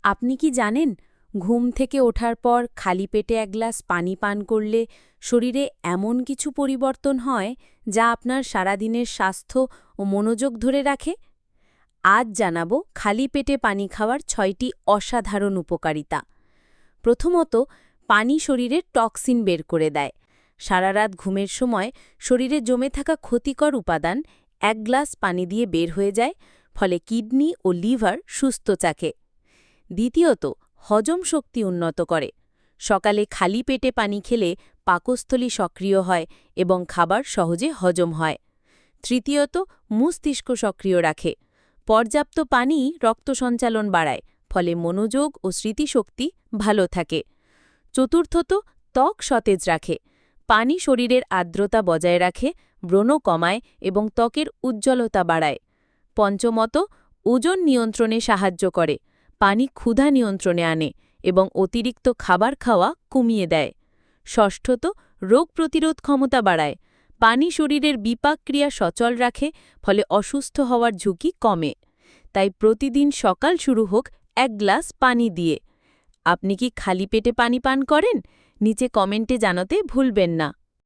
আপনি কি জানেন ঘুম থেকে ওঠার পর খালি পেটে এক গ্লাস পানি পান করলে শরীরে এমন কিছু পরিবর্তন হয় যা আপনার সারাদিনের স্বাস্থ্য ও মনোযোগ ধরে রাখে? আজ জানাবো খালি পেটে পানি খাওয়ার ৬টি অসাধারণ উপকারিতা। প্রথমত, পানি শরীরের টক্সিন বের করে দেয়। সারা রাত ঘুমের সময় শরীরে জমে থাকা ক্ষতিকর উপাদান এক গ্লাস পানি দিয়ে বের হয়ে যায়, ফলে কিডনি ও লিভার সুস্থ থাকে। দ্বিতীয়ত, হজম শক্তি উন্নত করে। সকালে খালি পেটে পানি খেলে পাকস্থলী সক্রিয় হয় এবং খাবার সহজে হজম হয়। তৃতীয়ত, মস্তিষ্ক সক্রিয় রাখে। পর্যাপ্ত পানি রক্ত সঞ্চালন বাড়ায়, ফলে মনোযোগ ও স্মৃতিশক্তি ভালো থাকে। চতুর্থত, ত্বক সতেজ রাখে। পানি শরীরের আর্দ্রতা বজায় রাখে, ব্রণ কমায় এবং ত্বকের উজ্জ্বলতা বাড়ায়। পঞ্চমত, ওজন নিয়ন্ত্রণে সাহায্য করে। পানি ক্ষুধা নিয়ন্ত্রণে আনে এবং অতিরিক্ত খাবার খাওয়া কমিয়ে দেয়। ষষ্ঠত, রোগ প্রতিরোধ ক্ষমতা বাড়ায়। পানি শরীরের বিপাক ক্রিয়া সচল রাখে, ফলে অসুস্থ হওয়ার ঝুঁকি কমে। তাই প্রতিদিন সকাল শুরু হোক এক গ্লাস পানি দিয়ে। আপনি কি খালি পেটে পানি পান করেন? নিচে কমেন্টে জানাতে ভুলবেন না।